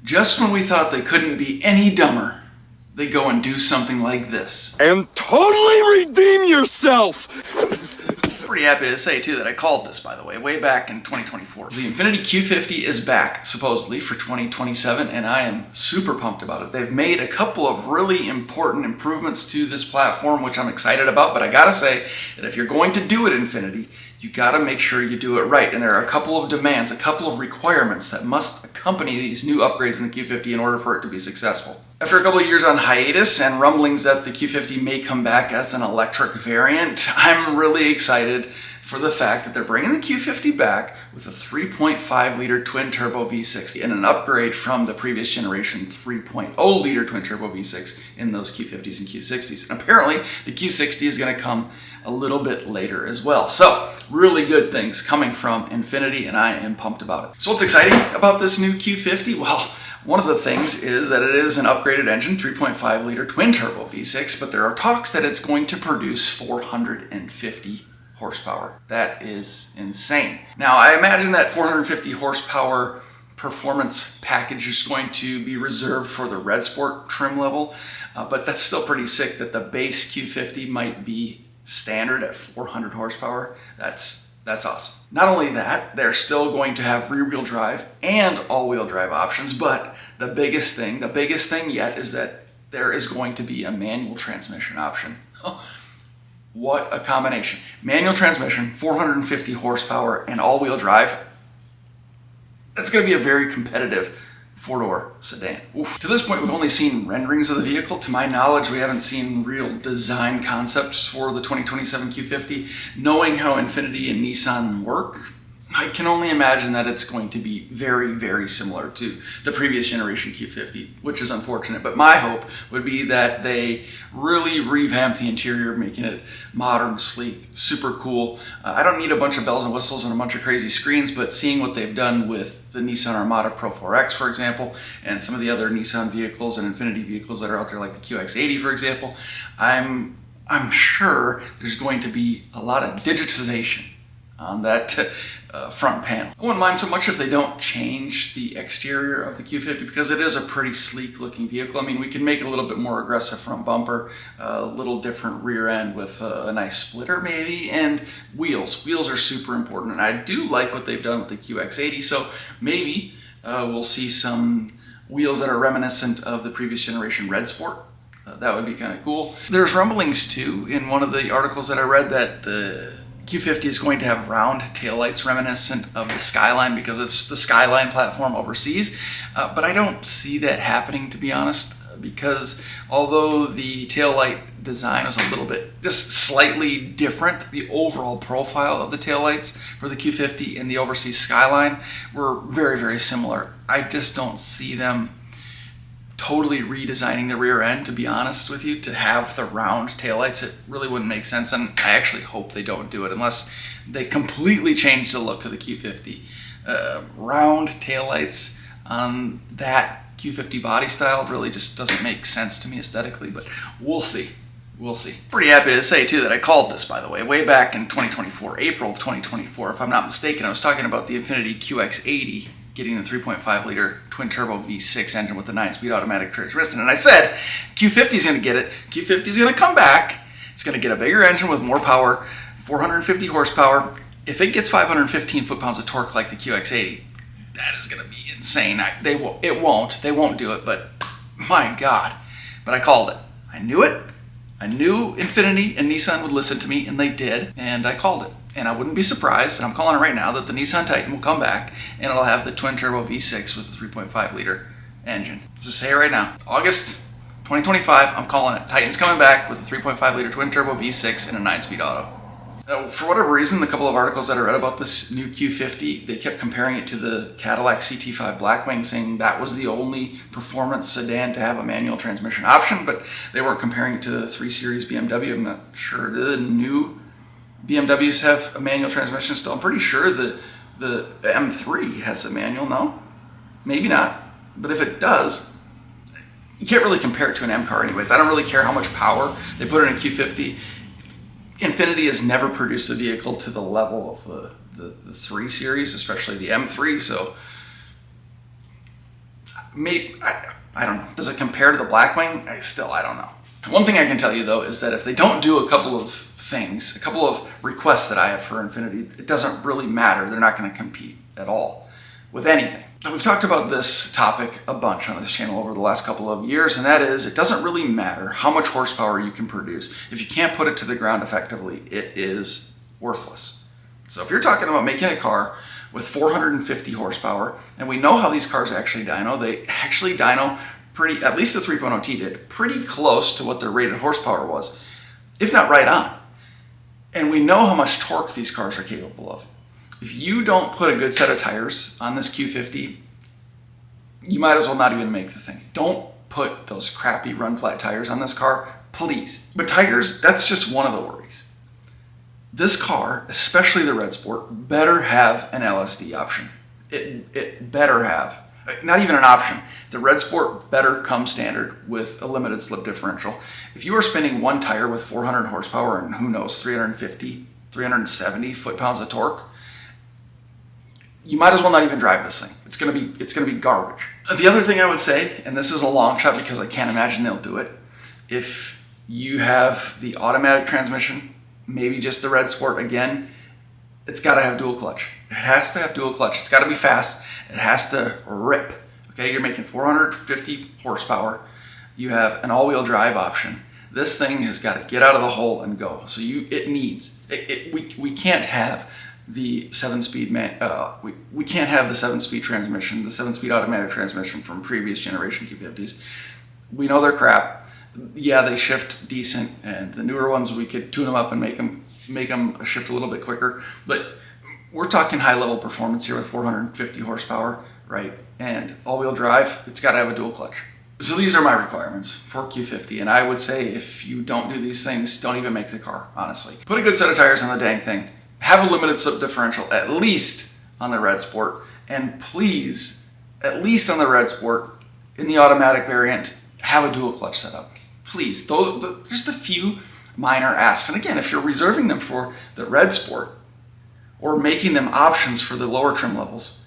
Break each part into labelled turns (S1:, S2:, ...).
S1: Just when we thought they couldn't be any dumber, they go and do something like this.
S2: And totally redeem yourself!
S1: Pretty happy to say, too, that I called this, by the way back in 2024. The Infiniti Q50 is back, supposedly, for 2027, and I am super pumped about it. They've made a couple of really important improvements to this platform, which I'm excited about, but I gotta say that if you're going to do it, Infiniti, you gotta make sure you do it right. And there are a couple of demands, a couple of requirements that must accompany these new upgrades in the Q50 in order for it to be successful. After a couple of years on hiatus and rumblings that the Q50 may come back as an electric variant, I'm really excited for the fact that they're bringing the Q50 back with a 3.5 liter twin turbo V6 and an upgrade from the previous generation 3.0 liter twin turbo V6 in those Q50s and Q60s. And apparently the Q60 is going to come a little bit later as well. So really good things coming from Infiniti, and I am pumped about it. So what's exciting about this new Q50? Well, one of the things is that it is an upgraded engine, 3.5 liter twin turbo V6, but there are talks that it's going to produce 450 horsepower. That is insane. Now, I imagine that 450 horsepower performance package is going to be reserved for the Red Sport trim level, but that's still pretty sick that the base Q50 might be standard at 400 horsepower. That's awesome. Not only that, they're still going to have rear-wheel drive and all-wheel drive options, but the biggest thing yet is that there is going to be a manual transmission option. What a combination. Manual transmission, 450 horsepower, and all-wheel drive. That's going to be a very competitive four-door sedan. Oof. To this point, we've only seen renderings of the vehicle. To my knowledge, we haven't seen real design concepts for the 2027 Q50. Knowing how Infiniti and Nissan work, I can only imagine that it's going to be very, very similar to the previous generation Q50, which is unfortunate. But my hope would be that they really revamp the interior, making it modern, sleek, super cool. I don't need a bunch of bells and whistles and a bunch of crazy screens, but seeing what they've done with the Nissan Armada Pro 4X, for example, and some of the other Nissan vehicles and Infiniti vehicles that are out there, like the QX80, for example, I'm sure there's going to be a lot of digitization on that front panel. I wouldn't mind so much if they don't change the exterior of the Q50 because it is a pretty sleek looking vehicle. I mean, we can make a little bit more aggressive front bumper, a little different rear end with a nice splitter maybe, and wheels. Wheels are super important, and I do like what they've done with the QX80, so maybe we'll see some wheels that are reminiscent of the previous generation Red Sport. That would be kind of cool. There's rumblings too in one of the articles that I read that the Q50 is going to have round taillights reminiscent of the Skyline because it's the Skyline platform overseas. But I don't see that happening, to be honest, because although the taillight design was a little bit just slightly different, the overall profile of the taillights for the Q50 and the overseas Skyline were very, very similar. I just don't see them totally redesigning the rear end, to be honest with you, to have the round taillights. It really wouldn't make sense, and I actually hope they don't do it unless they completely change the look of the Q50. Round taillights on that Q50 body style really just doesn't make sense to me aesthetically, but we'll see. We'll see. Pretty happy to say, too, that I called this, by the way back in 2024, April of 2024, if I'm not mistaken. I was talking about the Infiniti QX80 getting the 3.5 liter twin turbo V6 engine with the 9-speed automatic transmission. And I said, Q50 is going to get it. Q50 is going to come back. It's going to get a bigger engine with more power, 450 horsepower. If it gets 515 foot-pounds of torque like the QX80, that is going to be insane. They won't do it, but my God. But I called it. I knew it. I knew Infiniti and Nissan would listen to me, and they did, and I called it. And I wouldn't be surprised, and I'm calling it right now, that the Nissan Titan will come back and it'll have the twin-turbo V6 with a 3.5 liter engine. Just say it right now. August 2025, I'm calling it. Titan's coming back with a 3.5 liter twin-turbo V6 and a 9-speed auto. For whatever reason, the couple of articles that I read about this new Q50, they kept comparing it to the Cadillac CT5 Blackwing, saying that was the only performance sedan to have a manual transmission option, but they weren't comparing it to the 3 Series BMW. I'm not sure. The new BMWs have a manual transmission still. I'm pretty sure the M3 has a manual, no? Maybe not. But if it does, you can't really compare it to an M car anyways. I don't really care how much power they put in a Q50. Infiniti has never produced a vehicle to the level of the 3 Series, especially the M3, so Maybe, I don't know. Does it compare to the Blackwing? I don't know. One thing I can tell you though is that if they don't do a couple of things, a couple of requests that I have for Infiniti, it doesn't really matter. They're not going to compete at all with anything. Now, we've talked about this topic a bunch on this channel over the last couple of years, and that is it doesn't really matter how much horsepower you can produce. If you can't put it to the ground effectively, it is worthless. So if you're talking about making a car with 450 horsepower, and we know how these cars actually dyno, they actually dyno pretty, at least the 3.0T did, pretty close to what their rated horsepower was, if not right on. And we know how much torque these cars are capable of. If you don't put a good set of tires on this Q50, you might as well not even make the thing. Don't put those crappy run flat tires on this car, please. But tires, that's just one of the worries. This car, especially the Red Sport, better have an LSD option. It better have. Not even an option. The Red Sport better come standard with a limited slip differential. If you are spinning one tire with 400 horsepower and who knows, 350, 370 foot-pounds of torque, you might as well not even drive this thing. It's gonna be garbage. The other thing I would say, and this is a long shot because I can't imagine they'll do it, if you have the automatic transmission, maybe just the Red Sport again, it's gotta have dual clutch. It has to have dual clutch. It's gotta be fast. It has to rip. Okay, you're making 450 horsepower. You have an all-wheel drive option. This thing has got to get out of the hole and go. So we can't have the 7-speed we can't have the 7-speed transmission, the 7-speed automatic transmission from previous generation Q50s. We know they're crap. Yeah, they shift decent, and the newer ones we could tune them up and make them shift a little bit quicker. But we're talking high-level performance here with 450 horsepower, right? And all-wheel drive, it's got to have a dual clutch. So these are my requirements for Q50, and I would say if you don't do these things, don't even make the car, honestly. Put a good set of tires on the dang thing. Have a limited slip differential, at least on the Red Sport, and please, at least on the Red Sport, in the automatic variant, have a dual clutch setup. Please, just a few minor asks. And again, if you're reserving them for the Red Sport, or making them options for the lower trim levels,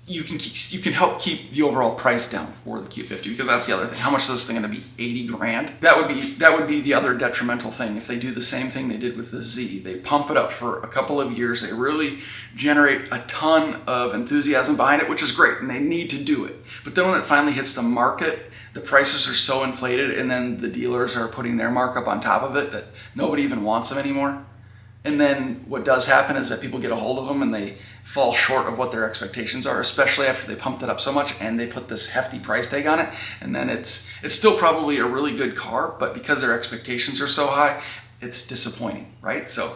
S1: you can help keep the overall price down for the Q50, because that's the other thing. How much is this thing going to be? 80 grand? That would be the other detrimental thing if they do the same thing they did with the Z. They pump it up for a couple of years. They really generate a ton of enthusiasm behind it, which is great, and they need to do it. But then when it finally hits the market, the prices are so inflated, and then the dealers are putting their markup on top of it that nobody even wants them anymore. And then what does happen is that people get a hold of them and they fall short of what their expectations are, especially after they pumped it up so much and they put this hefty price tag on it. And then it's still probably a really good car, but because their expectations are so high, it's disappointing, right? So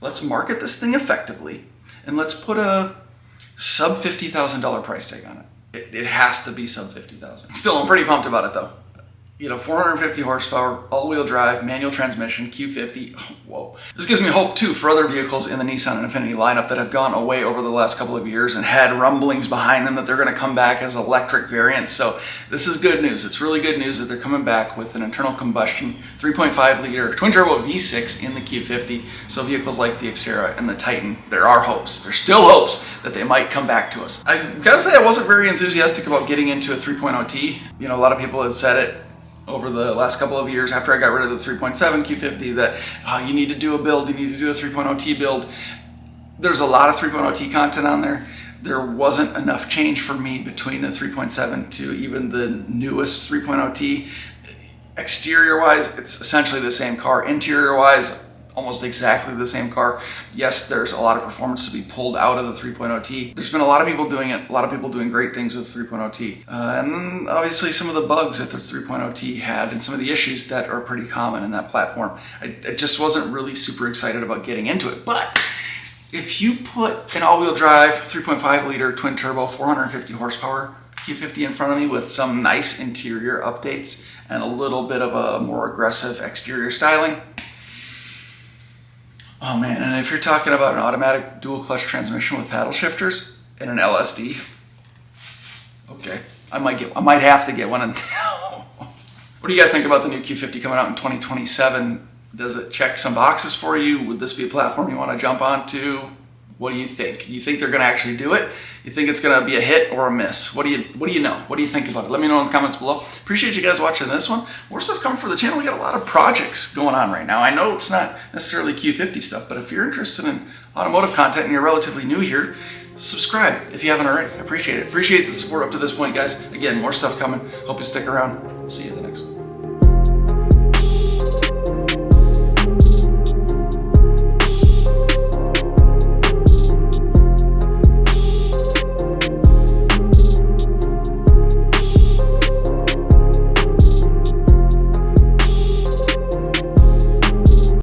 S1: let's market this thing effectively, and let's put a sub $50,000 price tag on it. It has to be sub $50,000. Still, I'm pretty pumped about it though. 450 horsepower, all-wheel drive, manual transmission, Q50. Whoa. This gives me hope too for other vehicles in the Nissan and Infiniti lineup that have gone away over the last couple of years and had rumblings behind them that they're going to come back as electric variants. So this is good news. It's really good news that they're coming back with an internal combustion 3.5 liter twin turbo V6 in the Q50. So vehicles like the Xterra and the Titan, there are hopes. There's still hopes that they might come back to us. I gotta say I wasn't very enthusiastic about getting into a 3.0T. A lot of people had said it over the last couple of years after I got rid of the 3.7 Q50 that you need to do a build, you need to do a 3.0T build. There's a lot of 3.0T content on there. There wasn't enough change for me between the 3.7 to even the newest 3.0T. Exterior wise, it's essentially the same car. Interior wise, almost exactly the same car. Yes, there's a lot of performance to be pulled out of the 3.0T. There's been a lot of people doing it, a lot of people doing great things with 3.0T. And obviously some of the bugs that the 3.0T had and some of the issues that are pretty common in that platform. I just wasn't really super excited about getting into it. But if you put an all-wheel drive, 3.5 liter twin turbo, 450 horsepower Q50 in front of me with some nice interior updates and a little bit of a more aggressive exterior styling, oh man, and if you're talking about an automatic dual clutch transmission with paddle shifters and an LSD, okay, I might have to get one. What do you guys think about the new Q50 coming out in 2027? Does it check some boxes for you? Would this be a platform you want to jump onto? What do you think? You think they're going to actually do it? You think it's going to be a hit or a miss? What do you know? What do you think about it? Let me know in the comments below. Appreciate you guys watching this one. More stuff coming for the channel. We got a lot of projects going on right now. I know it's not necessarily Q50 stuff, but if you're interested in automotive content and you're relatively new here, subscribe if you haven't already. I appreciate it. Appreciate the support up to this point, guys. Again, more stuff coming. Hope you stick around. We'll see you in the next one.